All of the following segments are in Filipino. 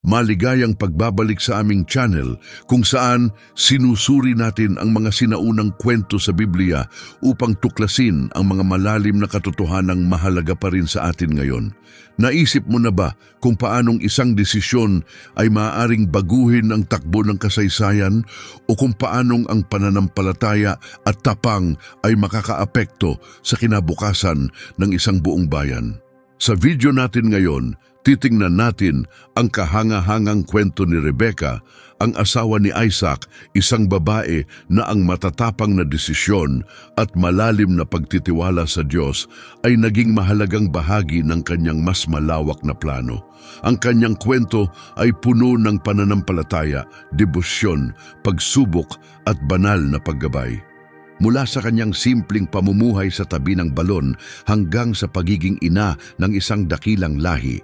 Maligayang pagbabalik sa aming channel kung saan sinusuri natin ang mga sinaunang kwento sa Biblia upang tuklasin ang mga malalim na katotohanang mahalaga pa rin sa atin ngayon. Naisip mo na ba kung paanong isang desisyon ay maaaring baguhin ang takbo ng kasaysayan o kung paanong ang pananampalataya at tapang ay makakaapekto sa kinabukasan ng isang buong bayan? Sa video natin ngayon, titingnan natin ang kahanga-hangang kwento ni Rebecca, ang asawa ni Isaac, isang babae na ang matatapang na desisyon at malalim na pagtitiwala sa Diyos ay naging mahalagang bahagi ng kanyang mas malawak na plano. Ang kanyang kwento ay puno ng pananampalataya, debosyon, pagsubok at banal na paggabay. Mula sa kanyang simpleng pamumuhay sa tabi ng balon hanggang sa pagiging ina ng isang dakilang lahi,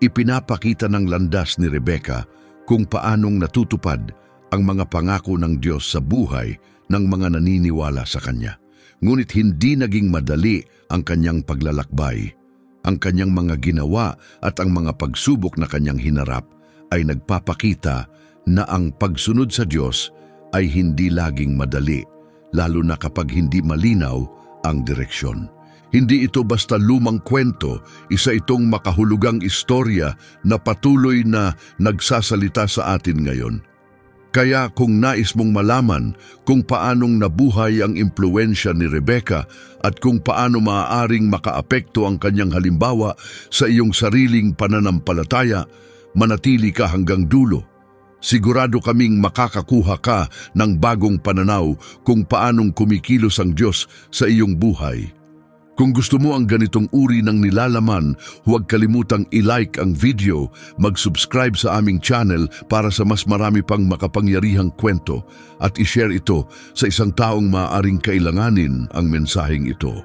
ipinapakita ng landas ni Rebecca kung paanong natutupad ang mga pangako ng Diyos sa buhay ng mga naniniwala sa Kanya. Ngunit hindi naging madali ang kanyang paglalakbay. Ang kanyang mga ginawa at ang mga pagsubok na kanyang hinarap ay nagpapakita na ang pagsunod sa Diyos ay hindi laging madali, lalo na kapag hindi malinaw ang direksyon. Hindi ito basta lumang kwento, isa itong makahulugang istorya na patuloy na nagsasalita sa atin ngayon. Kaya kung nais mong malaman kung paanong nabuhay ang impluwensya ni Rebecca at kung paano maaaring makaapekto ang kanyang halimbawa sa iyong sariling pananampalataya, manatili ka hanggang dulo. Sigurado kaming makakakuha ka ng bagong pananaw kung paanong kumikilos ang Diyos sa iyong buhay. Kung gusto mo ang ganitong uri ng nilalaman, huwag kalimutang i-like ang video, mag-subscribe sa aming channel para sa mas marami pang makapangyarihang kwento at i-share ito sa isang taong maaaring kailanganin ang mensaheng ito.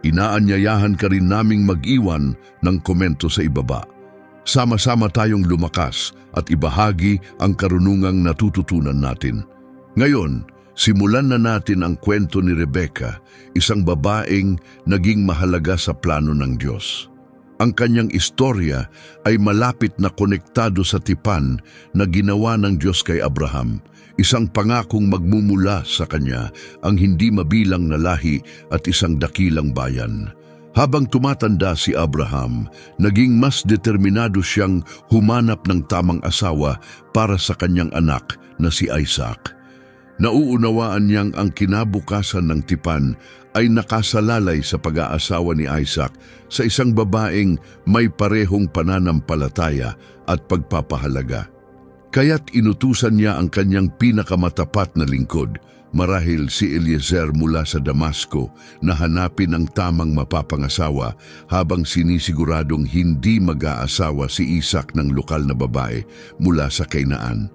Inaanyayahan ka rin naming mag-iwan ng komento sa ibaba. Sama-sama tayong lumakas at ibahagi ang karunungang natututunan natin. Ngayon, simulan na natin ang kwento ni Rebecca, isang babaeng naging mahalaga sa plano ng Diyos. Ang kanyang istorya ay malapit na konektado sa tipan na ginawa ng Diyos kay Abraham, isang pangakong magmumula sa kanya ang hindi mabilang na lahi at isang dakilang bayan. Habang tumatanda si Abraham, naging mas determinado siyang humanap ng tamang asawa para sa kanyang anak na si Isaac. Nauunawaan niyang ang kinabukasan ng tipan ay nakasalalay sa pag-aasawa ni Isaac sa isang babaeng may parehong pananampalataya at pagpapahalaga. Kaya't inutusan niya ang kanyang pinakamatapat na lingkod, marahil si Eliezer mula sa Damasco, na hanapin ang tamang mapapangasawa habang sinisiguradong hindi mag-aasawa si Isaac ng lokal na babae mula sa Kainaan.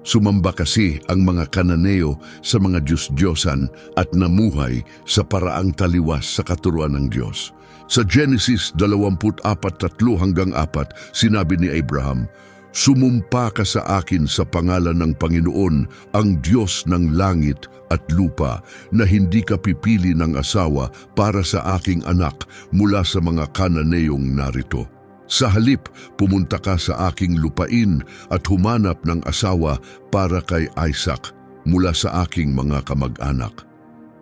Sumamba kasi ang mga Kananeo sa mga Diyos-Diyosan at namuhay sa paraang taliwas sa katuruan ng Diyos. Sa Genesis 24:3-4, sinabi ni Abraham, "Sumumpa ka sa akin sa pangalan ng Panginoon, ang Diyos ng langit at lupa, na hindi ka pipili ng asawa para sa aking anak mula sa mga Kananeong narito. Sa halip, pumunta ka sa aking lupain at humanap ng asawa para kay Isaac mula sa aking mga kamag-anak."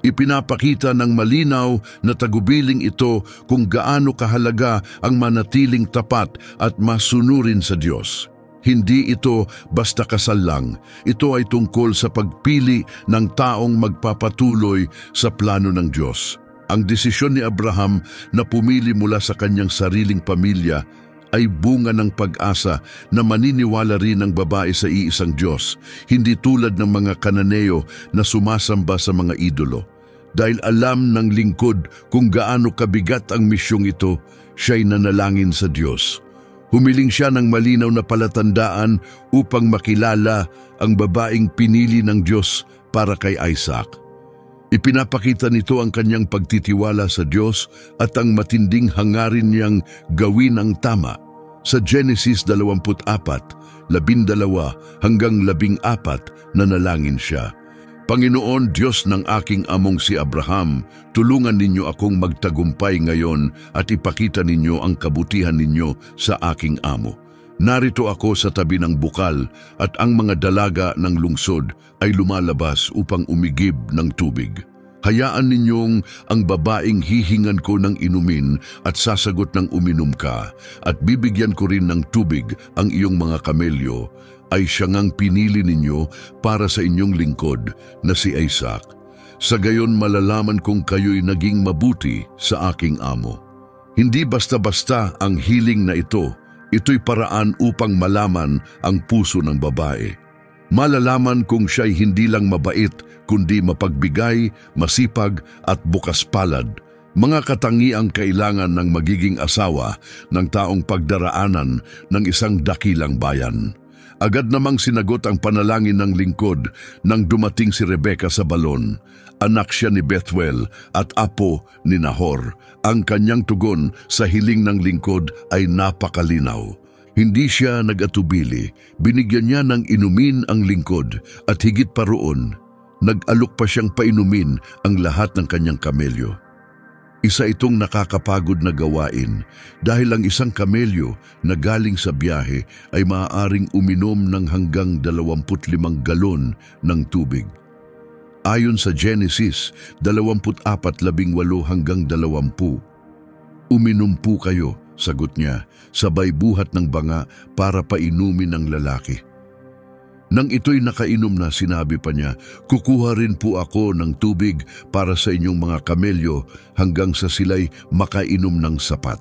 Ipinapakita ng malinaw na tagubiling ito kung gaano kahalaga ang manatiling tapat at masunurin sa Diyos. Hindi ito basta kasal lang. Ito ay tungkol sa pagpili ng taong magpapatuloy sa plano ng Diyos. Ang desisyon ni Abraham na pumili mula sa kanyang sariling pamilya ay bunga ng pag-asa na maniniwala rin ng babae sa iisang Diyos, hindi tulad ng mga Kananeo na sumasamba sa mga idolo. Dahil alam ng lingkod kung gaano kabigat ang misyong ito, siya'y nanalangin sa Diyos. Humiling siya ng malinaw na palatandaan upang makilala ang babaeng pinili ng Diyos para kay Isaac. Ipinapakita nito ang kanyang pagtitiwala sa Diyos at ang matinding hangarin niyang gawin ang tama. Sa Genesis 24:12-14 nanalangin siya, "Panginoon, Diyos ng aking among si Abraham, tulungan ninyo akong magtagumpay ngayon at ipakita ninyo ang kabutihan ninyo sa aking amo. Narito ako sa tabi ng bukal at ang mga dalaga ng lungsod ay lumalabas upang umigib ng tubig. Hayaan ninyong ang babaeng hihingan ko ng inumin at sasagot ng uminom ka at bibigyan ko rin ng tubig ang iyong mga kamelyo ay siya ngang pinili ninyo para sa inyong lingkod na si Isaac. Sa gayon malalaman kung kayo'y naging mabuti sa aking amo. Hindi basta-basta ang hiling na ito. Ito'y paraan upang malaman ang puso ng babae. Malalaman kung siya'y hindi lang mabait, kundi mapagbigay, masipag at bukas palad. Mga katangiang kailangan ng magiging asawa ng taong pagdaraanan ng isang dakilang bayan. Agad namang sinagot ang panalangin ng lingkod nang dumating si Rebecca sa balon. Anak siya ni Bethuel at apo ni Nahor. Ang kanyang tugon sa hiling ng lingkod ay napakalinaw. Hindi siya nag-atubili, binigyan niya ng inumin ang lingkod at higit pa roon, nag-alok pa siyang painumin ang lahat ng kanyang kamelyo. Isa itong nakakapagod na gawain dahil ang isang kamelyo na galing sa biyahe ay maaaring uminom ng hanggang 25 galon ng tubig. Ayon sa Genesis 24:18 hanggang 20. Uminom po kayo, sagot niya, sabay buhat ng banga para painumin ng lalaki. Nang ito'y nakainom na, sinabi pa niya, kukuha rin po ako ng tubig para sa inyong mga kamelyo hanggang sa sila'y makainom ng sapat.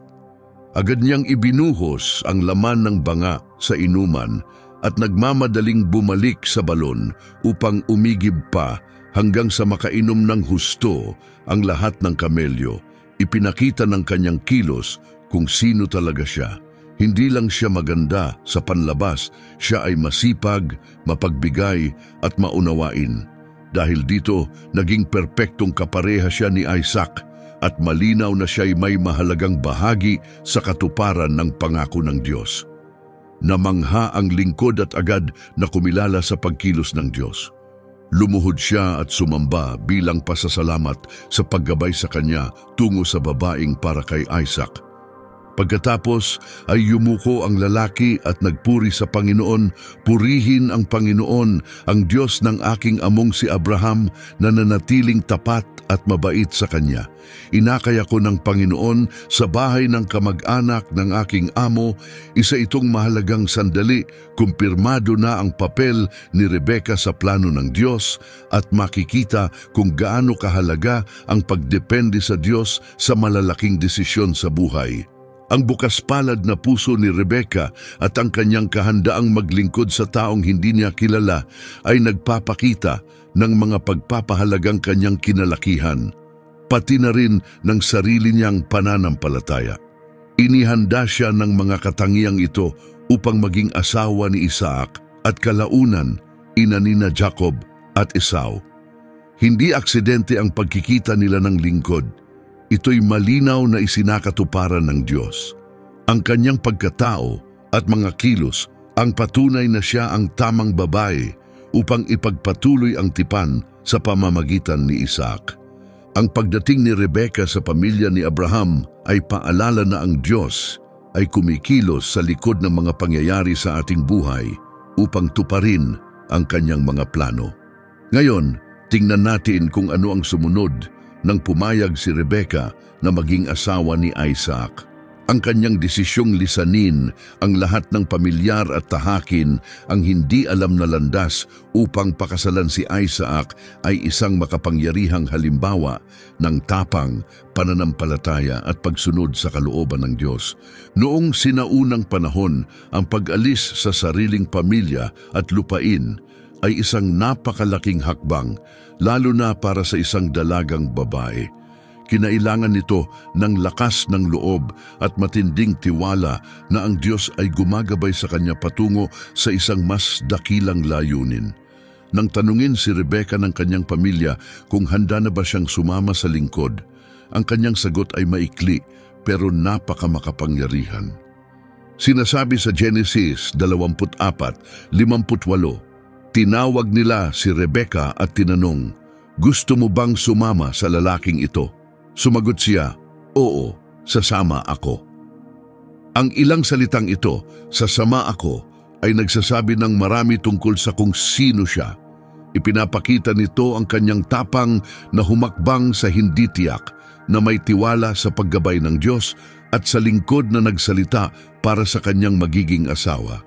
Agad niyang ibinuhos ang laman ng banga sa inuman at nagmamadaling bumalik sa balon upang umigib pa hanggang sa makainom ng husto ang lahat ng kamelyo. Ipinakita ng kanyang kilos kung sino talaga siya. Hindi lang siya maganda sa panlabas, siya ay masipag, mapagbigay at maunawain. Dahil dito, naging perpektong kapareha siya ni Isaac at malinaw na siya'y may mahalagang bahagi sa katuparan ng pangako ng Diyos. Namangha ang lingkod at agad na kumilala sa pagkilos ng Diyos. Lumuhod siya at sumamba bilang pasasalamat sa paggabay sa kanya tungo sa babaeng para kay Isaac. Pagkatapos ay yumuko ang lalaki at nagpuri sa Panginoon, purihin ang Panginoon, ang Diyos ng aking among si Abraham na nanatiling tapat at mabait sa kanya. Inakay ako ng Panginoon sa bahay ng kamag-anak ng aking amo. Isa itong mahalagang sandali, kumpirmado na ang papel ni Rebecca sa plano ng Diyos at makikita kung gaano kahalaga ang pagdepende sa Diyos sa malalaking desisyon sa buhay. Ang bukas palad na puso ni Rebecca at ang kanyang kahandaang maglingkod sa taong hindi niya kilala ay nagpapakita ng mga pagpapahalagang kanyang kinalakihan, pati na rin ng sarili niyang pananampalataya. Inihanda siya ng mga katangiang ito upang maging asawa ni Isaac at kalaunan ina nina Jacob at Esau. Hindi aksidente ang pagkikita nila ng lingkod. Ito'y malinaw na isinakatuparan ng Diyos. Ang kanyang pagkatao at mga kilos ang patunay na siya ang tamang babae upang ipagpatuloy ang tipan sa pamamagitan ni Isaac. Ang pagdating ni Rebecca sa pamilya ni Abraham ay paalala na ang Diyos ay kumikilos sa likod ng mga pangyayari sa ating buhay upang tuparin ang kanyang mga plano. Ngayon, tingnan natin kung ano ang sumunod nang pumayag si Rebecca na maging asawa ni Isaac. Ang kanyang desisyong lisanin ang lahat ng pamilyar at tahakin ang hindi alam na landas upang pakasalan si Isaac ay isang makapangyarihang halimbawa ng tapang, pananampalataya at pagsunod sa kalooban ng Diyos. Noong sinaunang panahon, ang pag-alis sa sariling pamilya at lupain ay isang napakalaking hakbang, lalo na para sa isang dalagang babae. Kinailangan nito ng lakas ng loob at matinding tiwala na ang Diyos ay gumagabay sa kanya patungo sa isang mas dakilang layunin. Nang tanungin si Rebecca ng kanyang pamilya kung handa na ba siyang sumama sa lingkod, ang kanyang sagot ay maikli pero napakamakapangyarihan. Sinasabi sa Genesis 24:58, tinawag nila si Rebecca at tinanong, "Gusto mo bang sumama sa lalaking ito?" Sumagot siya, "Oo, sasama ako." Ang ilang salitang ito, "sasama ako," ay nagsasabi ng marami tungkol sa kung sino siya. Ipinapakita nito ang kanyang tapang na humakbang sa hindi tiyak, na may tiwala sa paggabay ng Diyos at sa lingkod na nagsalita para sa kanyang magiging asawa.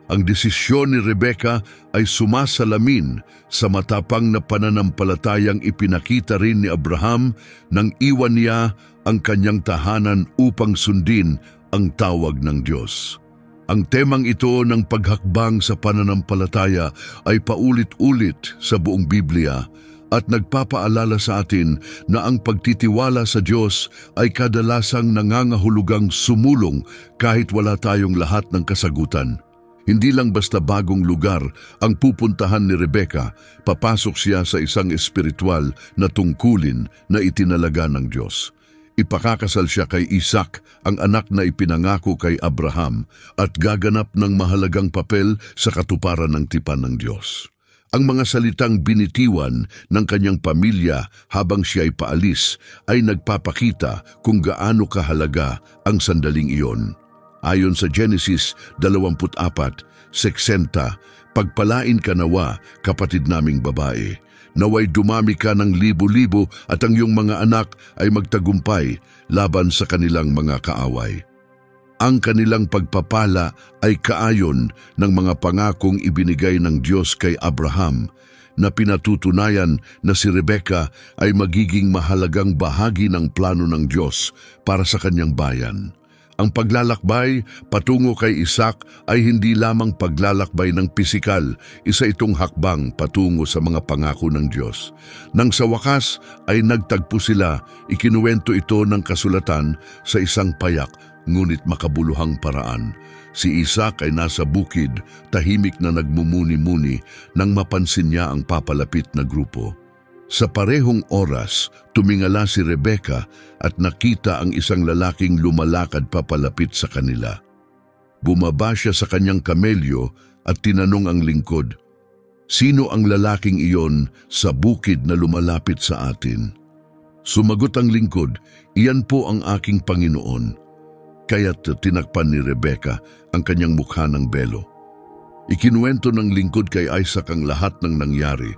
Ang desisyon ni Rebecca ay sumasalamin sa matapang na pananampalatayang ipinakita rin ni Abraham nang iwan niya ang kanyang tahanan upang sundin ang tawag ng Diyos. Ang temang ito ng paghakbang sa pananampalataya ay paulit-ulit sa buong Biblia at nagpapaalala sa atin na ang pagtitiwala sa Diyos ay kadalasang nangangahulugang sumulong kahit wala tayong lahat ng kasagutan. Hindi lang basta bagong lugar ang pupuntahan ni Rebecca, papasok siya sa isang espiritual na tungkulin na itinalaga ng Diyos. Ipakakasal siya kay Isaac, ang anak na ipinangako kay Abraham, at gaganap ng mahalagang papel sa katuparan ng tipan ng Diyos. Ang mga salitang binitiwan ng kanyang pamilya habang siya ay paalis ay nagpapakita kung gaano kahalaga ang sandaling iyon. Ayon sa Genesis 24:60, "Pagpalain ka nawa, kapatid naming babae. Naway dumami ka ng libo-libo at ang iyong mga anak ay magtagumpay laban sa kanilang mga kaaway." Ang kanilang pagpapala ay kaayon ng mga pangakong ibinigay ng Diyos kay Abraham, na pinatutunayan na si Rebecca ay magiging mahalagang bahagi ng plano ng Diyos para sa kanyang bayan. Ang paglalakbay patungo kay Isaac ay hindi lamang paglalakbay ng pisikal, isa itong hakbang patungo sa mga pangako ng Diyos. Nang sa wakas ay nagtagpo sila, ikinuwento ito ng kasulatan sa isang payak ngunit makabuluhang paraan. Si Isaac ay nasa bukid, tahimik na nagmumuni-muni nang mapansin niya ang papalapit na grupo. Sa parehong oras, tumingala si Rebecca at nakita ang isang lalaking lumalakad papalapit sa kanila. Bumaba siya sa kanyang kamelyo at tinanong ang lingkod, "Sino ang lalaking iyon sa bukid na lumalapit sa atin?" Sumagot ang lingkod, "Iyan po ang aking Panginoon." Kaya't tinakpan ni Rebecca ang kanyang mukha ng belo. Ikinuwento ng lingkod kay Isaac ang lahat ng nangyari.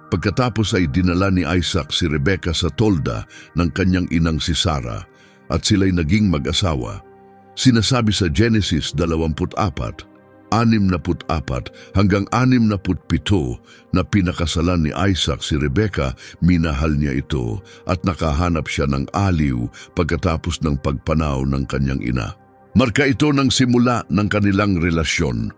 Pagkatapos ay dinala ni Isaac si Rebecca sa tolda ng kanyang inang si Sarah at sila'y naging mag-asawa. Sinasabi sa Genesis 24:64 hanggang 67 na pinakasalan ni Isaac si Rebecca, minahal niya ito at nakahanap siya ng aliw pagkatapos ng pagpanaw ng kanyang ina. Marka ito ng simula ng kanilang relasyon.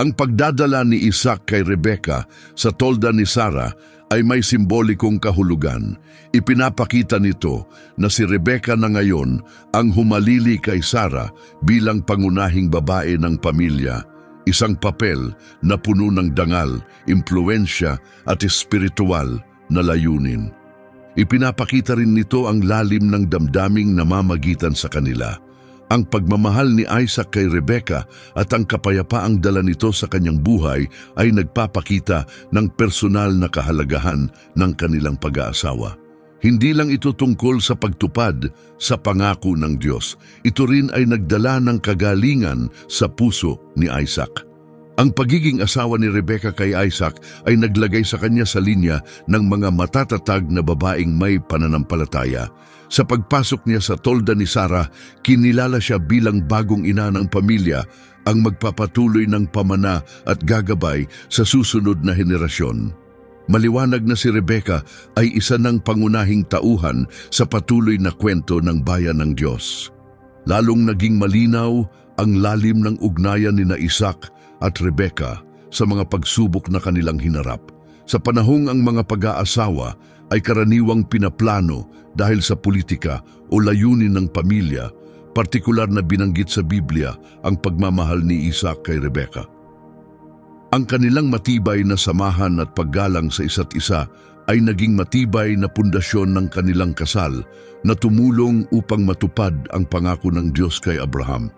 Ang pagdadala ni Isaac kay Rebecca sa tolda ni Sarah ay may simbolikong kahulugan. Ipinapakita nito na si Rebecca na ngayon ang humalili kay Sarah bilang pangunahing babae ng pamilya, isang papel na puno ng dangal, impluensya at espiritual na layunin. Ipinapakita rin nito ang lalim ng damdaming namamagitan sa kanila. Ang pagmamahal ni Isaac kay Rebecca at ang kapayapaang dala nito sa kanyang buhay ay nagpapakita ng personal na kahalagahan ng kanilang pag-aasawa. Hindi lang ito tungkol sa pagtupad sa pangako ng Diyos, ito rin ay nagdala ng kagalingan sa puso ni Isaac. Ang pagiging asawa ni Rebecca kay Isaac ay naglagay sa kanya sa linya ng mga matatatag na babaeng may pananampalataya. Sa pagpasok niya sa tolda ni Sarah, kinilala siya bilang bagong ina ng pamilya, ang magpapatuloy ng pamana at gagabay sa susunod na henerasyon. Maliwanag na si Rebecca ay isa ng pangunahing tauhan sa patuloy na kwento ng bayan ng Diyos. Lalong naging malinaw ang lalim ng ugnayan ni Isaac at Rebecca sa mga pagsubok na kanilang hinarap. Sa panahong ang mga pag-aasawa ay karaniwang pinaplano dahil sa politika o layunin ng pamilya, partikular na binanggit sa Biblia ang pagmamahal ni Isaac kay Rebecca. Ang kanilang matibay na samahan at paggalang sa isa't isa ay naging matibay na pundasyon ng kanilang kasal na tumulong upang matupad ang pangako ng Diyos kay Abraham.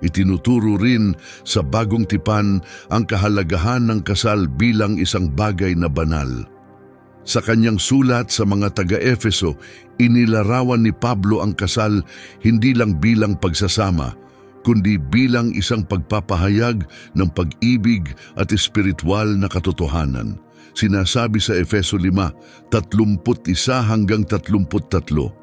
Itinuturo rin sa bagong tipan ang kahalagahan ng kasal bilang isang bagay na banal. Sa kanyang sulat sa mga taga-Efeso, inilarawan ni Pablo ang kasal hindi lang bilang pagsasama, kundi bilang isang pagpapahayag ng pag-ibig at espiritual na katotohanan. Sinasabi sa Efeso 5:31 hanggang 33.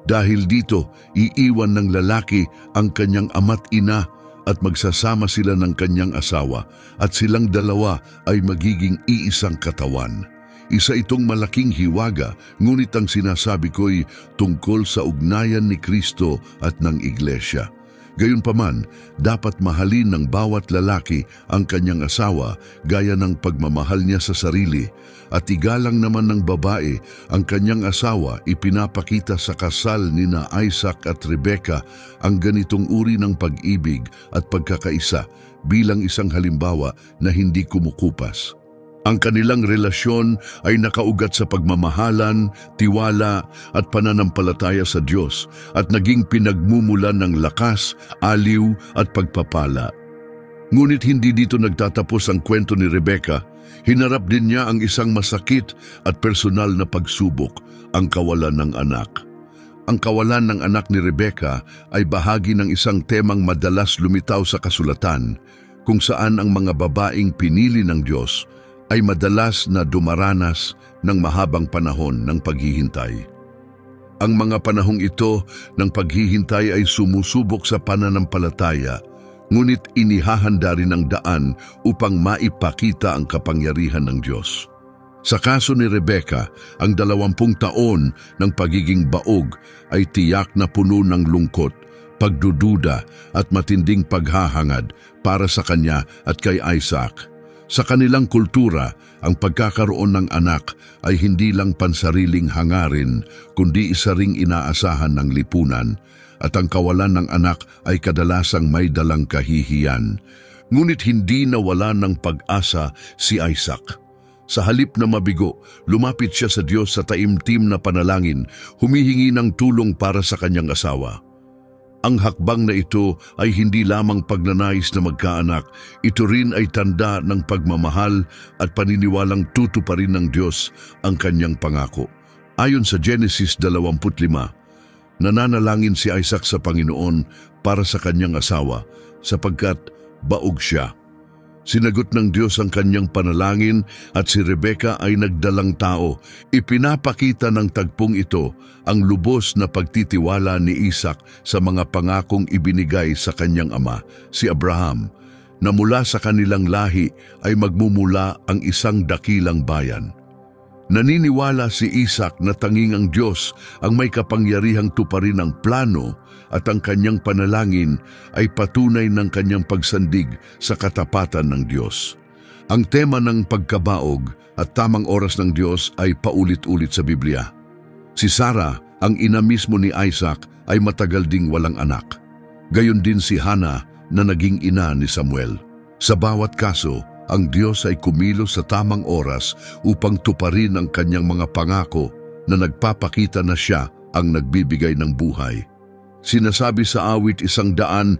Dahil dito, iiwan ng lalaki ang kanyang ama't ina at magsasama sila ng kanyang asawa at silang dalawa ay magiging iisang katawan. Isa itong malaking hiwaga, ngunit ang sinasabi ko'y tungkol sa ugnayan ni Kristo at ng Iglesia. Gayunpaman, dapat mahalin ng bawat lalaki ang kanyang asawa gaya ng pagmamahal niya sa sarili, at igalang naman ng babae ang kanyang asawa. Ipinapakita sa kasal nina Isaac at Rebecca ang ganitong uri ng pag-ibig at pagkakaisa bilang isang halimbawa na hindi kumukupas. Ang kanilang relasyon ay nakaugat sa pagmamahalan, tiwala at pananampalataya sa Diyos at naging pinagmumulan ng lakas, aliw at pagpapala. Ngunit hindi dito nagtatapos ang kwento ni Rebecca. Hinarap din niya ang isang masakit at personal na pagsubok, ang kawalan ng anak. Ang kawalan ng anak ni Rebecca ay bahagi ng isang temang madalas lumitaw sa kasulatan, kung saan ang mga babaeng pinili ng Diyos ay madalas na dumaranas ng mahabang panahon ng paghihintay. Ang mga panahong ito ng paghihintay ay sumusubok sa pananampalataya, ngunit inihahanda rin ang daan upang maipakita ang kapangyarihan ng Diyos. Sa kaso ni Rebecca, ang 20 taon ng pagiging baog ay tiyak na puno ng lungkot, pagdududa at matinding paghahangad para sa kanya at kay Isaac. Sa kanilang kultura, ang pagkakaroon ng anak ay hindi lang pansariling hangarin, kundi isa ring inaasahan ng lipunan, at ang kawalan ng anak ay kadalasang may dalang kahihiyan. Ngunit hindi nawala ng pag-asa si Isaac. Sa halip na mabigo, lumapit siya sa Diyos sa taimtim na panalangin, humihingi ng tulong para sa kanyang asawa. Ang hakbang na ito ay hindi lamang pagnanais na magkaanak, ito rin ay tanda ng pagmamahal at paniniwalang tutuparin ng Diyos ang kanyang pangako. Ayon sa Genesis 25, nananalangin si Isaac sa Panginoon para sa kanyang asawa sapagkat baog siya. Sinagot ng Diyos ang kanyang panalangin at si Rebecca ay nagdalang tao. Ipinapakita ng tagpong ito ang lubos na pagtitiwala ni Isaac sa mga pangakong ibinigay sa kanyang ama, si Abraham, na mula sa kanilang lahi ay magmumula ang isang dakilang bayan. Naniniwala si Isaac na tanging ang Diyos ang may kapangyarihang tuparin ang plano at ang kanyang panalangin ay patunay ng kanyang pagsandig sa katapatan ng Diyos. Ang tema ng pagkabaog at tamang oras ng Diyos ay paulit-ulit sa Biblia. Si Sarah, ang ina mismo ni Isaac, ay matagal ding walang anak. Gayon din si Hannah na naging ina ni Samuel. Sa bawat kaso, ang Diyos ay kumilos sa tamang oras upang tuparin ang kanyang mga pangako na nagpapakita na siya ang nagbibigay ng buhay. Sinasabi sa awit 113,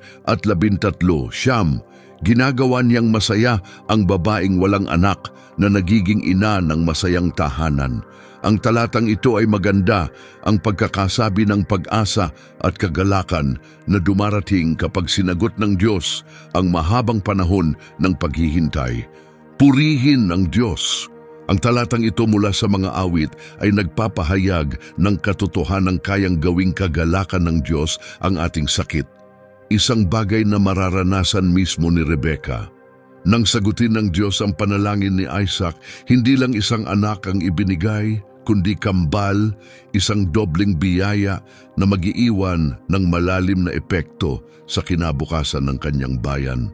Siyam, ginagawa niyang masaya ang babaeng walang anak na nagiging ina ng masayang tahanan. Ang talatang ito ay maganda, ang pagkakasabi ng pag-asa at kagalakan na dumarating kapag sinagot ng Diyos ang mahabang panahon ng paghihintay. Purihin ang Diyos. Ang talatang ito mula sa mga awit ay nagpapahayag ng katotohanang kayang gawing kagalakan ng Diyos ang ating sakit. Isang bagay na mararanasan mismo ni Rebecca. Nang sagutin ng Diyos ang panalangin ni Isaac, hindi lang isang anak ang ibinigay, kundi kambal, isang dobling biyaya na mag-iiwan ng malalim na epekto sa kinabukasan ng kanyang bayan.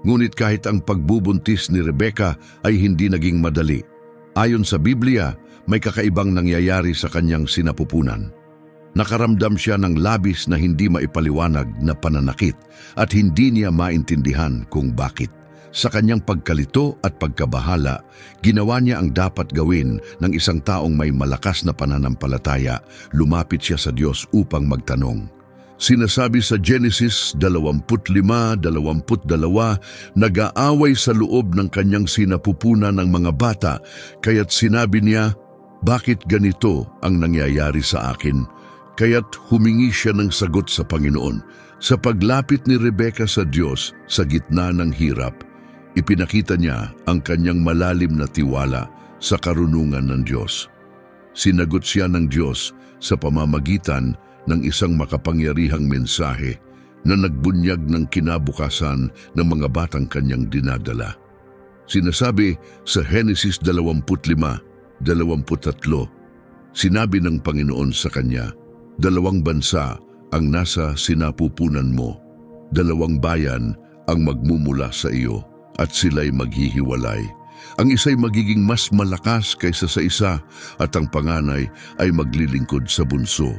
Ngunit kahit ang pagbubuntis ni Rebecca ay hindi naging madali. Ayon sa Biblia, may kakaibang nangyayari sa kanyang sinapupunan. Nakaramdam siya ng labis na hindi maipaliwanag na pananakit at hindi niya maintindihan kung bakit. Sa kanyang pagkalito at pagkabahala, ginawa niya ang dapat gawin ng isang taong may malakas na pananampalataya. Lumapit siya sa Diyos upang magtanong. Sinasabi sa Genesis 25:22, nag-aaway sa loob ng kanyang sinapupunan ng mga bata, kaya't sinabi niya, bakit ganito ang nangyayari sa akin? Kaya't humingi siya ng sagot sa Panginoon. Sa paglapit ni Rebecca sa Diyos sa gitna ng hirap, ipinakita niya ang kanyang malalim na tiwala sa karunungan ng Diyos. Sinagot siya ng Diyos sa pamamagitan ng isang makapangyarihang mensahe na nagbunyag ng kinabukasan ng mga batang kanyang dinadala. Sinasabi sa Genesis 25:23, sinabi ng Panginoon sa kanya, "Dalawang bansa ang nasa sinapupunan mo, dalawang bayan ang magmumula sa iyo, at sila'y maghihiwalay. Ang isa'y magiging mas malakas kaysa sa isa, at ang panganay ay maglilingkod sa bunso."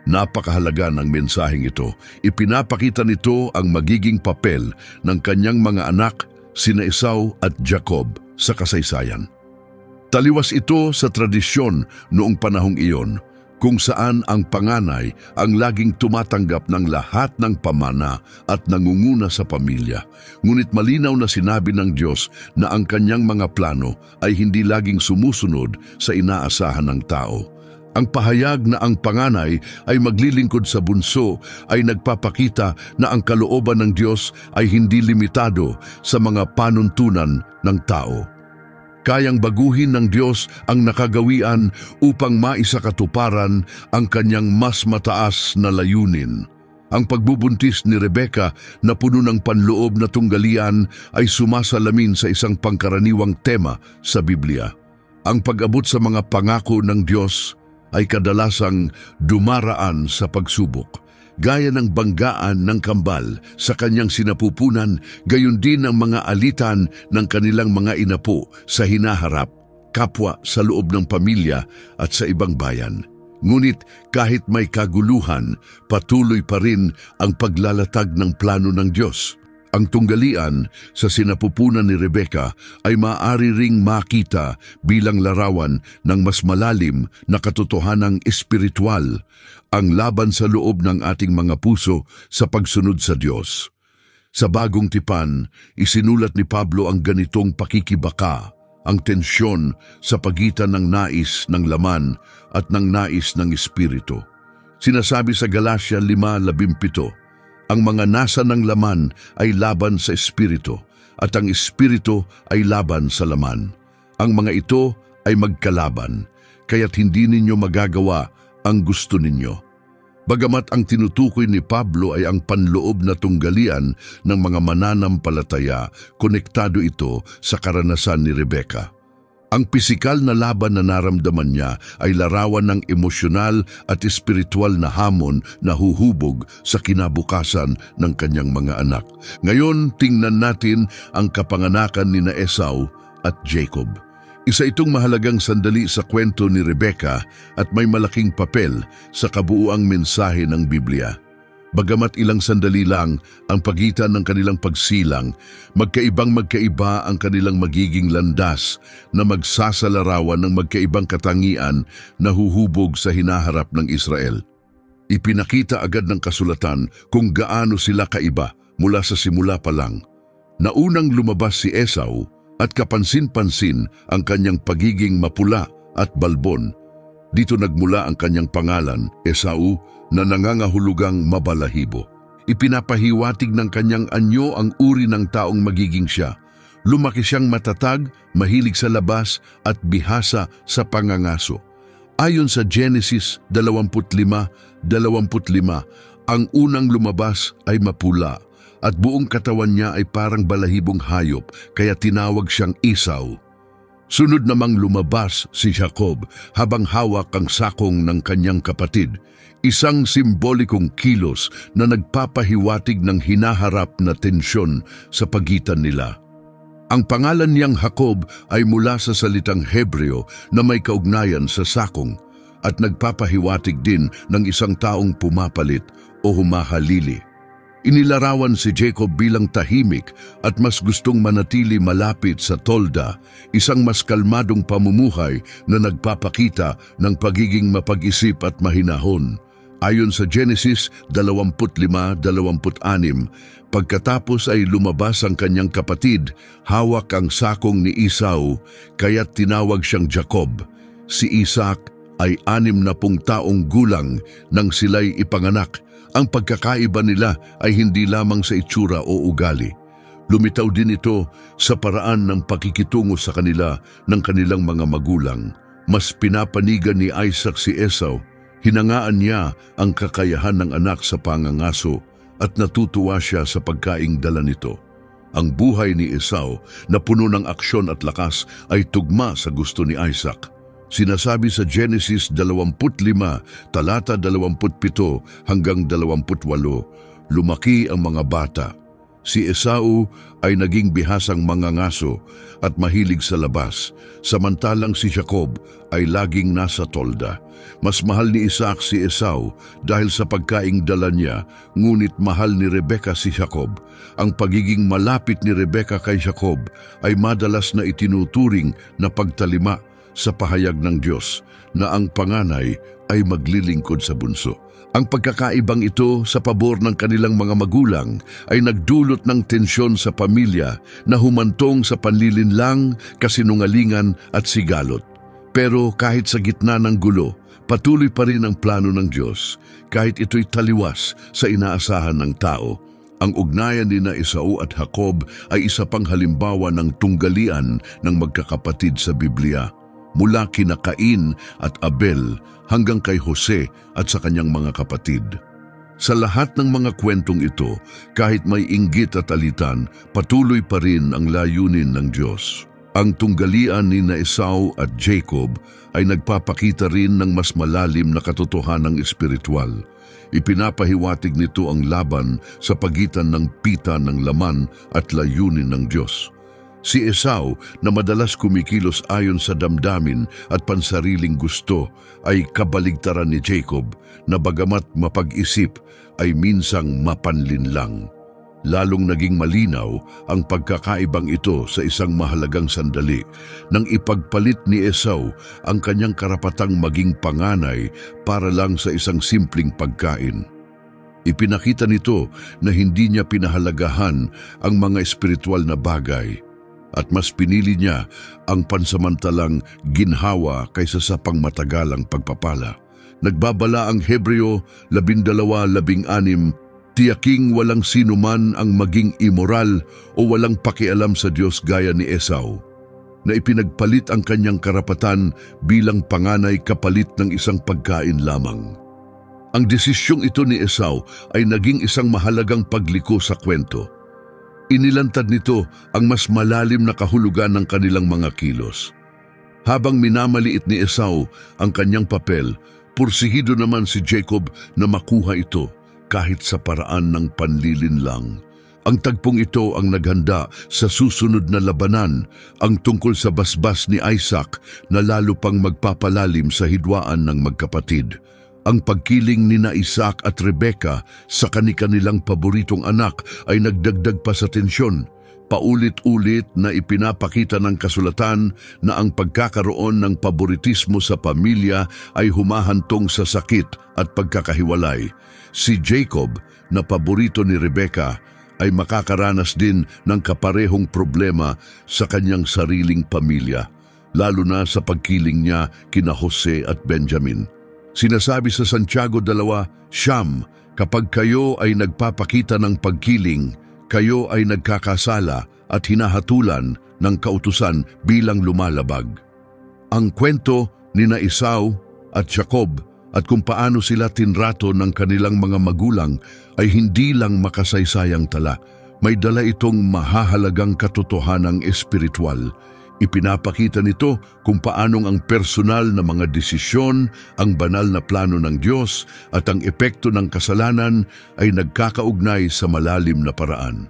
Napakahalaga ng mensaheng ito. Ipinapakita nito ang magiging papel ng kanyang mga anak, sina Esau at Jacob, sa kasaysayan. Taliwas ito sa tradisyon noong panahong iyon, kung saan ang panganay ang laging tumatanggap ng lahat ng pamana at nangunguna sa pamilya. Ngunit malinaw na sinabi ng Diyos na ang kanyang mga plano ay hindi laging sumusunod sa inaasahan ng tao. Ang pahayag na ang panganay ay maglilingkod sa bunso ay nagpapakita na ang kalooban ng Diyos ay hindi limitado sa mga panuntunan ng tao. Kayang baguhin ng Diyos ang nakagawian upang maisakatuparan ang kanyang mas mataas na layunin. Ang pagbubuntis ni Rebecca na puno ng panloob na tunggalian ay sumasalamin sa isang pangkaraniwang tema sa Biblia. Ang pag-abot sa mga pangako ng Diyos ay kadalasang dumaraan sa pagsubok. Gaya ng banggaan ng kambal sa kanyang sinapupunan, gayon din ang mga alitan ng kanilang mga inapo sa hinaharap, kapwa sa loob ng pamilya at sa ibang bayan. Ngunit kahit may kaguluhan, patuloy pa rin ang paglalatag ng plano ng Diyos. Ang tunggalian sa sinapupunan ni Rebecca ay maaari ring makita bilang larawan ng mas malalim na katotohanang espiritual, ang laban sa loob ng ating mga puso sa pagsunod sa Diyos. Sa Bagong Tipan, isinulat ni Pablo ang ganitong pakikibaka, ang tensyon sa pagitan ng nais ng laman at ng nais ng espiritu. Sinasabi sa Galatia 5:17, ang mga nasa ng laman ay laban sa espiritu, at ang espiritu ay laban sa laman. Ang mga ito ay magkalaban, kaya't hindi ninyo magagawa ang gusto ninyo. Bagamat ang tinutukoy ni Pablo ay ang panloob na tunggalian ng mga mananampalataya, konektado ito sa karanasan ni Rebecca. Ang pisikal na laban na naramdaman niya ay larawan ng emosyonal at espiritual na hamon na huhubog sa kinabukasan ng kanyang mga anak. Ngayon, tingnan natin ang kapanganakan ni Esau at Jacob. Isa itong mahalagang sandali sa kwento ni Rebecca at may malaking papel sa kabuuang mensahe ng Biblia. Bagamat ilang sandali lang ang pagitan ng kanilang pagsilang, magkaiba ang kanilang magiging landas na magsasalarawan ng magkaibang katangian na huhubog sa hinaharap ng Israel. Ipinakita agad ng kasulatan kung gaano sila kaiba mula sa simula pa lang. Naunang lumabas si Esau at kapansin-pansin ang kanyang pagiging mapula at balbon. Dito nagmula ang kanyang pangalan, Esau, na nangangahulugang mabalahibo. Ipinapahiwatig ng kanyang anyo ang uri ng taong magiging siya. Lumaki siyang matatag, mahilig sa labas at bihasa sa pangangaso. Ayon sa Genesis 25:25, ang unang lumabas ay mapula at buong katawan niya ay parang balahibong hayop, kaya tinawag siyang Esau. Sunod namang lumabas si Jacob habang hawak ang sakong ng kanyang kapatid, isang simbolikong kilos na nagpapahiwatig ng hinaharap na tensyon sa pagitan nila. Ang pangalan niyang Jacob ay mula sa salitang Hebreo na may kaugnayan sa sakong at nagpapahiwatig din ng isang taong pumapalit o humahalili. Inilarawan si Jacob bilang tahimik at mas gustong manatili malapit sa tolda, isang mas kalmadong pamumuhay na nagpapakita ng pagiging mapag-isip at mahinahon. Ayon sa Genesis 25:26, pagkatapos ay lumabas ang kanyang kapatid, hawak ang sakong ni Esau, kaya't tinawag siyang Jacob. Si Isaac ay 60 taong gulang nang sila'y ipanganak. Ang pagkakaiba nila ay hindi lamang sa itsura o ugali. Lumitaw din ito sa paraan ng pakikitungo sa kanila ng kanilang mga magulang. Mas pinapanigan ni Isaac si Esau. Hinangaan niya ang kakayahan ng anak sa pangangaso at natutuwa siya sa pagkaing dala nito. Ang buhay ni Esau na puno ng aksyon at lakas ay tugma sa gusto ni Isaac. Sinasabi sa Genesis 25, talata 27 hanggang 28, lumaki ang mga bata. Si Esau ay naging bihasang mangangaso at mahilig sa labas, samantalang si Jacob ay laging nasa tolda. Mas mahal ni Isaac si Esau dahil sa pagkaing dala niya, ngunit mahal ni Rebecca si Jacob. Ang pagiging malapit ni Rebecca kay Jacob ay madalas na itinuturing na pagtalima sa pahayag ng Diyos na ang panganay ay maglilingkod sa bunso. Ang pagkakaibang ito sa pabor ng kanilang mga magulang ay nagdulot ng tensyon sa pamilya na humantong sa panlilinlang, kasinungalingan at sigalot. Pero kahit sa gitna ng gulo, patuloy pa rin ang plano ng Diyos kahit ito'y taliwas sa inaasahan ng tao. Ang ugnayan ni Esau at Jacob ay isa pang halimbawa ng tunggalian ng magkakapatid sa Biblia. Mula kina Cain at Abel hanggang kay Jose at sa kanyang mga kapatid. Sa lahat ng mga kwentong ito, kahit may inggit at alitan, patuloy pa rin ang layunin ng Diyos. Ang tunggalian ni Esau at Jacob ay nagpapakita rin ng mas malalim na katotohanang espiritual. Ipinapahiwatig nito ang laban sa pagitan ng pita ng laman at layunin ng Diyos. Si Esau na madalas kumikilos ayon sa damdamin at pansariling gusto ay kabaligtaran ni Jacob na bagamat mapag-isip ay minsang mapanlinlang. Lalong naging malinaw ang pagkakaibang ito sa isang mahalagang sandali nang ipagpalit ni Esau ang kanyang karapatang maging panganay para lang sa isang simpleng pagkain. Ipinakita nito na hindi niya pinahalagahan ang mga espiritual na bagay at mas pinili niya ang pansamantalang ginhawa kaysa sa pangmatagalang pagpapala. Nagbabala ang Hebreo 12:16, tiyaking walang sinuman ang maging immoral o walang pakialam sa Diyos gaya ni Esau, na ipinagpalit ang kanyang karapatan bilang panganay kapalit ng isang pagkain lamang. Ang desisyong ito ni Esau ay naging isang mahalagang pagliko sa kwento. Inilantad nito ang mas malalim na kahulugan ng kanilang mga kilos. Habang minamaliit ni Esau ang kanyang papel, pursigido naman si Jacob na makuha ito kahit sa paraan ng panlilinlang. Ang tagpong ito ang naghanda sa susunod na labanan, ang tungkol sa basbas ni Isaac na lalo pang magpapalalim sa hidwaan ng magkapatid. Ang pagkiling ni Isaac at Rebecca sa kanilang paboritong anak ay nagdagdag pa sa tensyon. Paulit-ulit na ipinapakita ng kasulatan na ang pagkakaroon ng paboritismo sa pamilya ay humahantong sa sakit at pagkakahiwalay. Si Jacob, na paborito ni Rebecca, ay makakaranas din ng kaparehong problema sa kanyang sariling pamilya, lalo na sa pagkiling niya kina Jose at Benjamin. Sinasabi sa Santiago 2:9, kapag kayo ay nagpapakita ng pagkiling, kayo ay nagkakasala at hinahatulan ng kautusan bilang lumalabag. Ang kwento ni Esau at Jacob at kung paano sila tinrato ng kanilang mga magulang ay hindi lang makasaysayang tala. May dala itong mahahalagang katotohanang espiritual. Ipinapakita nito kung paanong ang personal na mga desisyon, ang banal na plano ng Diyos at ang epekto ng kasalanan ay nagkakaugnay sa malalim na paraan.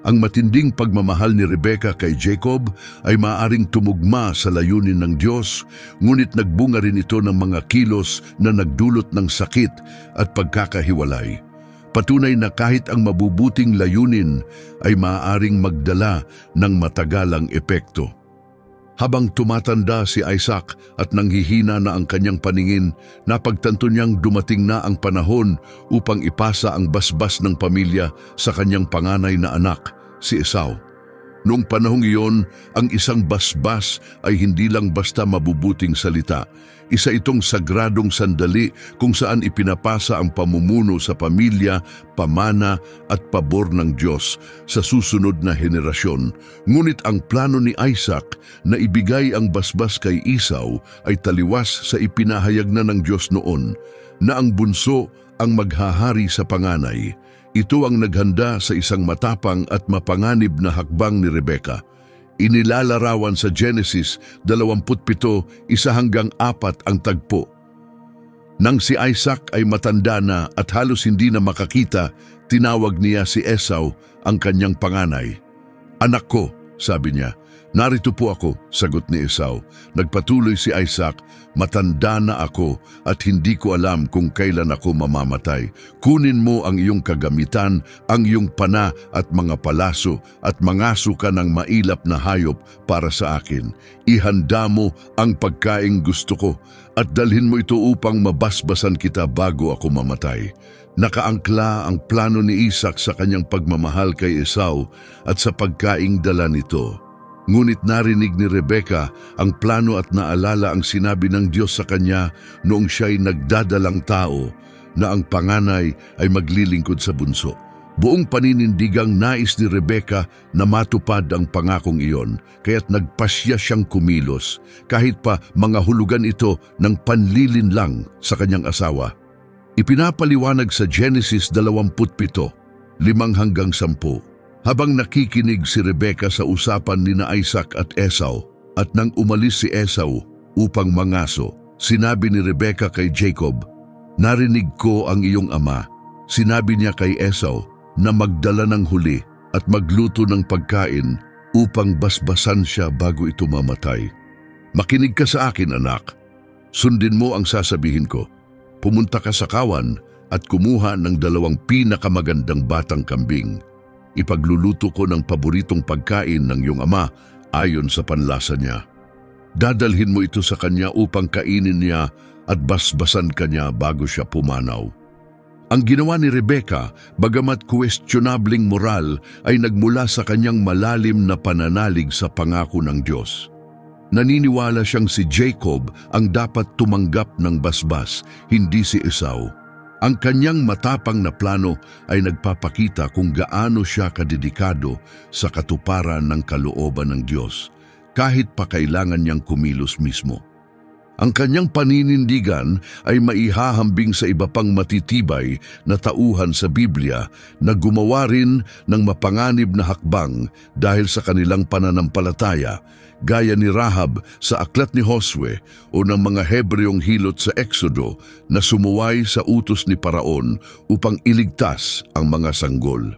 Ang matinding pagmamahal ni Rebecca kay Jacob ay maaaring tumugma sa layunin ng Diyos, ngunit nagbunga rin ito ng mga kilos na nagdulot ng sakit at pagkakahiwalay. Patunay na kahit ang mabubuting layunin ay maaaring magdala ng matagalang epekto. Habang tumatanda si Isaac at nanghihina na ang kanyang paningin, napagtanto niyang dumating na ang panahon upang ipasa ang basbas ng pamilya sa kanyang panganay na anak, si Esau. Noong panahong iyon, ang isang basbas ay hindi lang basta mabubuting salita. Isa itong sagradong sandali kung saan ipinapasa ang pamumuno sa pamilya, pamana at pabor ng Diyos sa susunod na henerasyon. Ngunit ang plano ni Isaac na ibigay ang basbas kay Esau ay taliwas sa ipinahayag na ng Diyos noon, na ang bunso ang maghahari sa panganay. Ito ang naghanda sa isang matapang at mapanganib na hakbang ni Rebecca. Inilalarawan sa Genesis 27:1-4 ang tagpo. Nang si Isaac ay matanda na at halos hindi na makakita, tinawag niya si Esau, ang kanyang panganay. "Anak ko," sabi niya. "Narito po ako," sagot ni Esau. Nagpatuloy si Isaac, "Matanda na ako at hindi ko alam kung kailan ako mamamatay. Kunin mo ang iyong kagamitan, ang iyong pana at mga palaso at mangaso ka ng mailap na hayop para sa akin. Ihanda mo ang pagkaing gusto ko at dalhin mo ito upang mabasbasan kita bago ako mamatay." Nakaangkla ang plano ni Isaac sa kanyang pagmamahal kay Esau at sa pagkaing dala nito. Ngunit narinig ni Rebecca ang plano at naalala ang sinabi ng Diyos sa kanya noong siya'y nagdadalang tao na ang panganay ay maglilingkod sa bunso. Buong paninindigang nais ni Rebecca na matupad ang pangakong iyon, kaya't nagpasya siyang kumilos, kahit pa mga hulugan ito ng panlilinlang sa kanyang asawa. Ipinapaliwanag sa Genesis 27:5-10. Habang nakikinig si Rebecca sa usapan ni na Isaac at Esau, at nang umalis si Esau upang mangaso, sinabi ni Rebecca kay Jacob, "Narinig ko ang iyong ama." Sinabi niya kay Esau na magdala ng huli at magluto ng pagkain upang basbasan siya bago ito mamatay. "Makinig ka sa akin, anak. Sundin mo ang sasabihin ko. Pumunta ka sa kawan at kumuha ng 2 pinakamagandang batang kambing. Ipagluluto ko ng paboritong pagkain ng iyong ama ayon sa panlasa niya. Dadalhin mo ito sa kanya upang kainin niya at basbasan kanya bago siya pumanaw." Ang ginawa ni Rebecca, bagamat questionabling moral, ay nagmula sa kanyang malalim na pananalig sa pangako ng Diyos. Naniniwala siyang si Jacob ang dapat tumanggap ng basbas, hindi si Esau. Ang kanyang matapang na plano ay nagpapakita kung gaano siya kadedikado sa katuparan ng kalooban ng Diyos, kahit pa kailangan niyang kumilos mismo. Ang kanyang paninindigan ay maihahambing sa iba pang matitibay na tauhan sa Biblia na gumawa rin ng mapanganib na hakbang dahil sa kanilang pananampalataya, gaya ni Rahab sa Aklat ni Josue o ng mga Hebreong hilot sa Exodo na sumuway sa utos ni Paraon upang iligtas ang mga sanggol.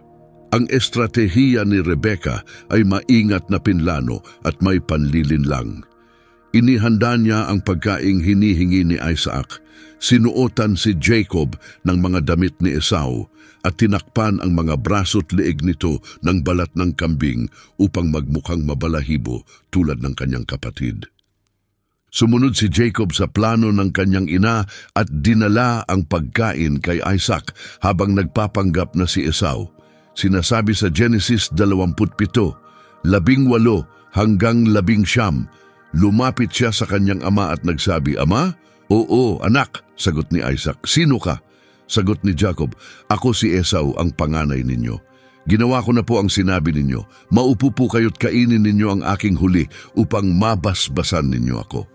Ang estratehiya ni Rebecca ay maingat na pinlano at may panlilinlang. Inihanda niya ang pagkaing hinihingi ni Isaac, sinuotan si Jacob ng mga damit ni Esau, at tinakpan ang mga braso't leeg nito ng balat ng kambing upang magmukhang mabalahibo tulad ng kanyang kapatid. Sumunod si Jacob sa plano ng kanyang ina at dinala ang pagkain kay Isaac habang nagpapanggap na si Esau. Sinasabi sa Genesis 27:18-19, lumapit siya sa kanyang ama at nagsabi, "Ama?" "Oo, anak," sagot ni Isaac. "Sino ka?" Sagot ni Jacob, "Ako si Esau, ang panganay ninyo. Ginawa ko na po ang sinabi ninyo. Maupo po kayo't kainin ninyo ang aking huli upang mabasbasan ninyo ako."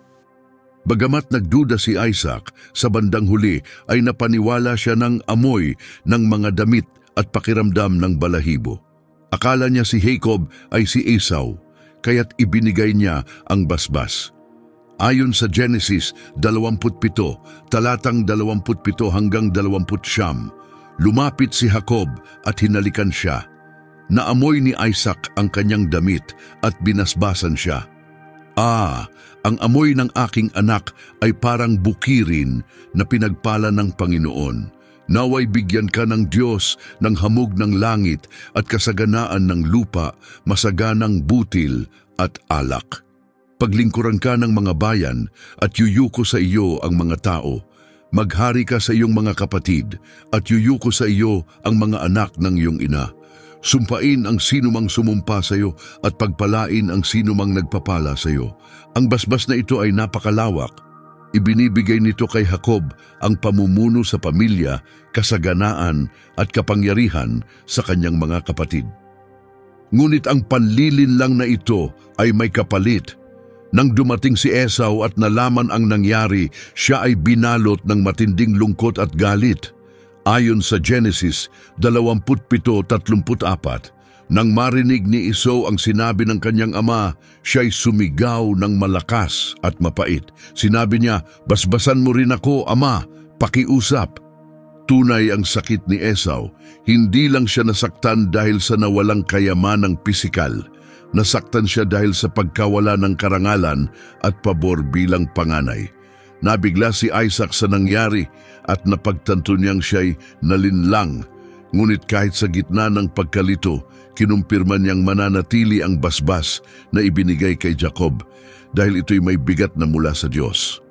Bagamat nagduda si Isaac, sa bandang huli ay napaniwala siya ng amoy ng mga damit at pakiramdam ng balahibo. Akala niya si Jacob ay si Esau, kaya't ibinigay niya ang basbas. Ayon sa Genesis 27, talatang 27-29, lumapit si Jacob at hinalikan siya. Naamoy ni Isaac ang kanyang damit at binasbasan siya. Ang amoy ng aking anak ay parang bukirin na pinagpala ng Panginoon. Naway bigyan ka ng Diyos ng hamog ng langit at kasaganaan ng lupa, masaganang butil at alak. Paglingkuran ka ng mga bayan at yuyuko sa iyo ang mga tao. Maghari ka sa iyong mga kapatid at yuyuko sa iyo ang mga anak ng iyong ina. Sumpain ang sinumang sumumpa sa iyo at pagpalain ang sinumang nagpapala sa iyo. Ang basbas na ito ay napakalawak. Ibinibigay nito kay Jacob ang pamumuno sa pamilya, kasaganaan at kapangyarihan sa kanyang mga kapatid. Ngunit ang panlilin lang na ito ay may kapalit. Nang dumating si Esau at nalaman ang nangyari, siya ay binalot ng matinding lungkot at galit. Ayon sa Genesis 27:34, nang marinig ni Esau ang sinabi ng kanyang ama, siya'y sumigaw ng malakas at mapait. Sinabi niya, "Basbasan mo rin ako, ama, pakiusap." Tunay ang sakit ni Esau. Hindi lang siya nasaktan dahil sa nawalang kayamanang pisikal. Nasaktan siya dahil sa pagkawala ng karangalan at pabor bilang panganay. Nabigla si Isaac sa nangyari at napagtanto niyang siya'y nalinlang. Ngunit kahit sa gitna ng pagkalito, kinumpirma niyang mananatili ang basbas na ibinigay kay Jacob dahil ito'y may bigat na mula sa Diyos.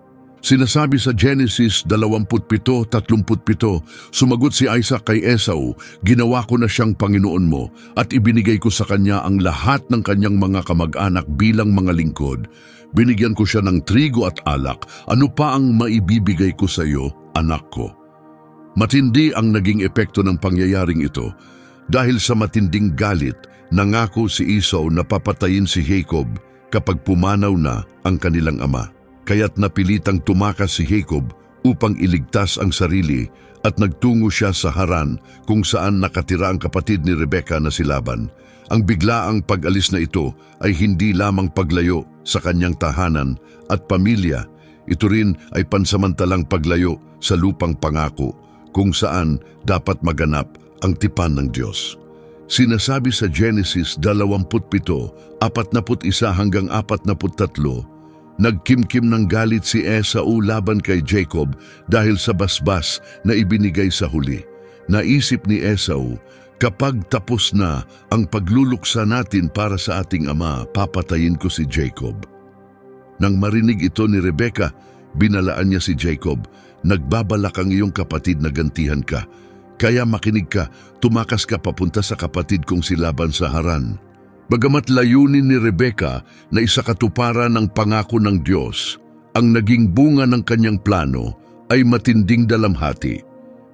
Sinasabi sa Genesis 27:37, sumagot si Isaac kay Esau, "Ginawa ko na siyang Panginoon mo at ibinigay ko sa kanya ang lahat ng kanyang mga kamag-anak bilang mga lingkod. Binigyan ko siya ng trigo at alak. Ano pa ang maibibigay ko sa iyo, anak ko?" Matindi ang naging epekto ng pangyayaring ito. Dahil sa matinding galit, nangako si Esau na papatayin si Jacob kapag pumanaw na ang kanilang ama. Kaya't napilitang tumakas si Jacob upang iligtas ang sarili at nagtungo siya sa Haran kung saan nakatira ang kapatid ni Rebecca na si Laban. Ang biglaang pag-alis na ito ay hindi lamang paglayo sa kanyang tahanan at pamilya. Ito rin ay pansamantalang paglayo sa lupang pangako kung saan dapat maganap ang tipan ng Diyos. Sinasabi sa Genesis 27:41-43, nagkimkim ng galit si Esau laban kay Jacob dahil sa basbas na ibinigay sa huli. Naisip ni Esau, kapag tapos na ang pagluluksa natin para sa ating ama, papatayin ko si Jacob. Nang marinig ito ni Rebecca, binalaan niya si Jacob, "Nagbabalak ang iyong kapatid na gantihan ka. Kaya makinig ka, tumakas ka papunta sa kapatid kong si Laban sa Haran." Bagamat layunin ni Rebecca na isakatuparan ng pangako ng Diyos, ang naging bunga ng kanyang plano ay matinding dalamhati.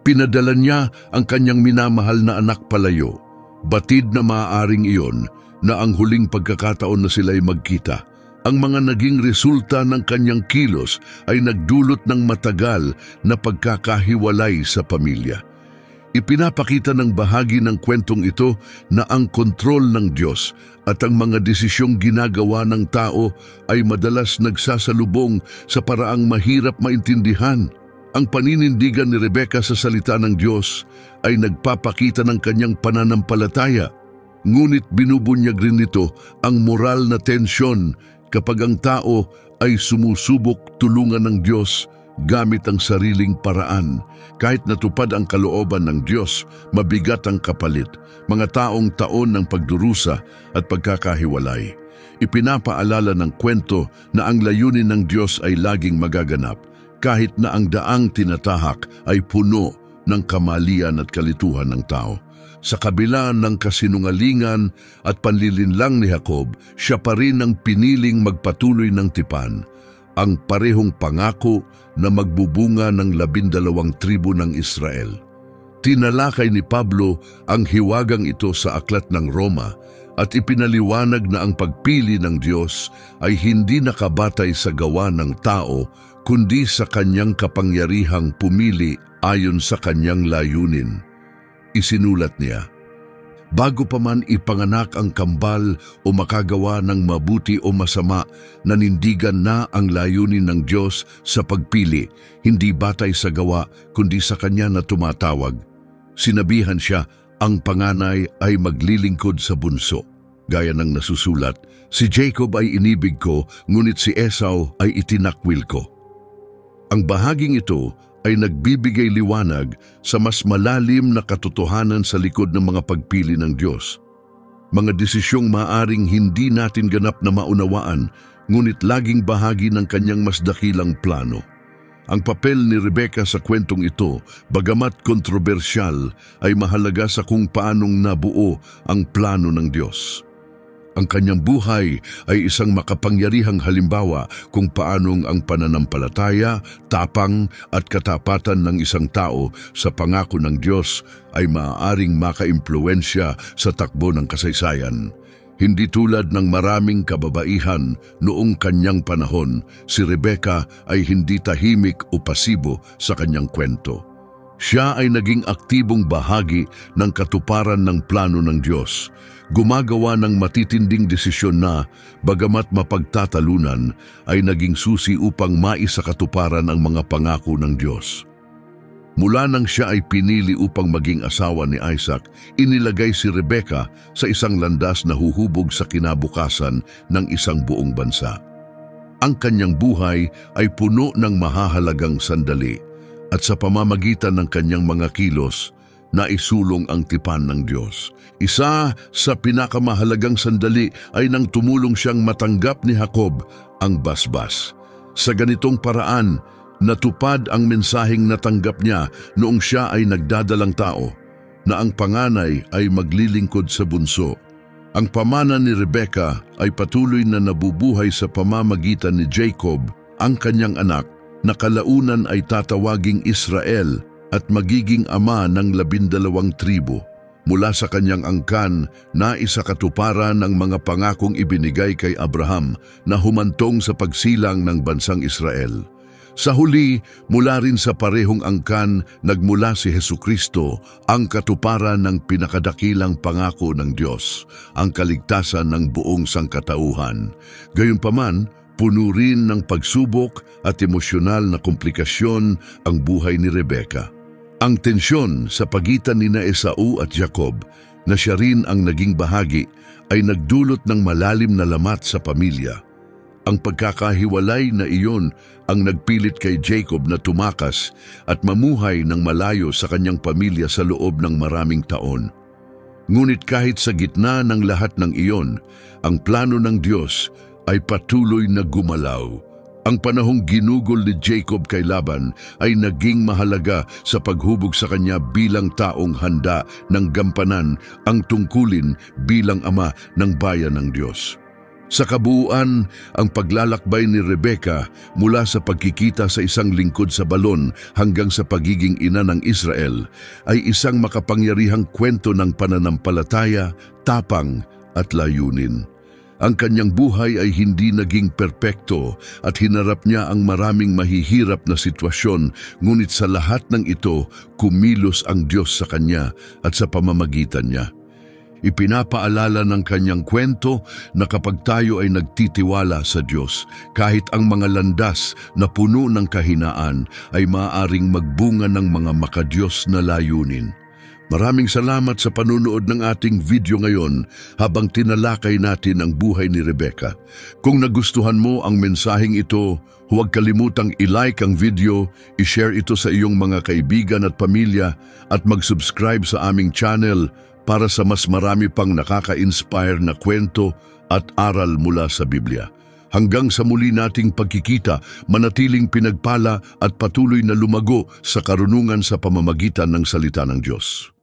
Pinadala niya ang kanyang minamahal na anak palayo. Batid na maaaring iyon na ang huling pagkakataon na sila'y magkita. Ang mga naging resulta ng kanyang kilos ay nagdulot ng matagal na pagkakahiwalay sa pamilya. Ipinapakita ng bahagi ng kwentong ito na ang kontrol ng Diyos at ang mga desisyong ginagawa ng tao ay madalas nagsasalubong sa paraang mahirap maintindihan. Ang paninindigan ni Rebecca sa salita ng Diyos ay nagpapakita ng kanyang pananampalataya. Ngunit binubunyag rin nito ang moral na tensyon kapag ang tao ay sumusubok tulungan ng Diyos gamit ang sariling paraan. Kahit natupad ang kalooban ng Diyos, mabigat ang kapalit, mga taong taon ng pagdurusa at pagkakahiwalay. Ipinapaalala ng kwento na ang layunin ng Diyos ay laging magaganap, kahit na ang daang tinatahak ay puno ng kamalian at kalituhan ng tao. Sa kabila ng kasinungalingan at panlilinlang ni Jacob, siya pa rin ang piniling magpatuloy ng tipan, ang parehong pangako na magbubunga ng 12 tribo ng Israel. Tinalakay ni Pablo ang hiwagang ito sa aklat ng Roma at ipinaliwanag na ang pagpili ng Diyos ay hindi nakabatay sa gawa ng tao kundi sa kanyang kapangyarihang pumili ayon sa kanyang layunin. Isinulat niya, "Bago pa man ipanganak ang kambal o makagawa ng mabuti o masama, nanindigan na ang layunin ng Diyos sa pagpili, hindi batay sa gawa kundi sa Kanya na tumatawag. Sinabihan siya, ang panganay ay maglilingkod sa bunso. Gaya ng nasusulat, si Jacob ay inibig ko, ngunit si Esau ay itinakwil ko." Ang bahaging ito ay nagbibigay liwanag sa mas malalim na katotohanan sa likod ng mga pagpili ng Diyos. Mga desisyong maaring hindi natin ganap na maunawaan, ngunit laging bahagi ng kanyang mas dakilang plano. Ang papel ni Rebecca sa kwentong ito, bagamat kontrobersyal, ay mahalaga sa kung paanong nabuo ang plano ng Diyos. Ang kanyang buhay ay isang makapangyarihang halimbawa kung paanong ang pananampalataya, tapang at katapatan ng isang tao sa pangako ng Diyos ay maaaring makaimpluwensya sa takbo ng kasaysayan. Hindi tulad ng maraming kababaihan noong kanyang panahon, si Rebecca ay hindi tahimik o pasibo sa kanyang kwento. Siya ay naging aktibong bahagi ng katuparan ng plano ng Diyos, gumagawa ng matitinding desisyon na, bagamat mapagtatalunan, ay naging susi upang maisakatuparan ang mga pangako ng Diyos. Mula nang siya ay pinili upang maging asawa ni Isaac, inilagay si Rebecca sa isang landas na huhubog sa kinabukasan ng isang buong bansa. Ang kanyang buhay ay puno ng mahahalagang sandali at sa pamamagitan ng kanyang mga kilos, naisulong ang tipan ng Diyos. Isa sa pinakamahalagang sandali ay nang tumulong siyang matanggap ni Jacob ang basbas. Sa ganitong paraan, natupad ang mensaheng natanggap niya noong siya ay nagdadalang tao, na ang panganay ay maglilingkod sa bunso. Ang pamana ni Rebecca ay patuloy na nabubuhay sa pamamagitan ni Jacob, ang kanyang anak, na kalaunan ay tatawaging Israel at magiging ama ng 12 tribo. Mula sa kanyang angkan, naisakatuparan ang mga pangakong ibinigay kay Abraham na humantong sa pagsilang ng bansang Israel. Sa huli, mula rin sa parehong angkan, nagmula si Hesukristo, ang katuparan ng pinakadakilang pangako ng Diyos, ang kaligtasan ng buong sangkatauhan. Gayunpaman, puno rin ng pagsubok at emosyonal na komplikasyon ang buhay ni Rebecca. Ang tensyon sa pagitan nina Esau at Jacob, na siya rin ang naging bahagi, ay nagdulot ng malalim na lamat sa pamilya. Ang pagkakahiwalay na iyon ang nagpilit kay Jacob na tumakas at mamuhay ng malayo sa kanyang pamilya sa loob ng maraming taon. Ngunit kahit sa gitna ng lahat ng iyon, ang plano ng Diyos ay patuloy na gumalaw. Ang panahong ginugol ni Jacob kay Laban ay naging mahalaga sa paghubog sa kanya bilang taong handa ng gampanan ang tungkulin bilang ama ng bayan ng Diyos. Sa kabuuan, ang paglalakbay ni Rebecca mula sa pagkikita sa isang lingkod sa balon hanggang sa pagiging ina ng Israel ay isang makapangyarihang kwento ng pananampalataya, tapang at layunin. Ang kanyang buhay ay hindi naging perpekto at hinarap niya ang maraming mahihirap na sitwasyon, ngunit sa lahat ng ito, kumilos ang Diyos sa kanya at sa pamamagitan niya. Ipinapaalala ng kanyang kwento na kapag tayo ay nagtitiwala sa Diyos, kahit ang mga landas na puno ng kahinaan ay maaaring magbunga ng mga makadiyos na layunin. Maraming salamat sa panunood ng ating video ngayon habang tinalakay natin ang buhay ni Rebecca. Kung nagustuhan mo ang mensaheng ito, huwag kalimutang i-like ang video, i-share ito sa iyong mga kaibigan at pamilya at mag-subscribe sa aming channel para sa mas marami pang nakaka-inspire na kwento at aral mula sa Biblia. Hanggang sa muli nating pagkikita, manatiling pinagpala at patuloy na lumago sa karunungan sa pamamagitan ng salita ng Diyos.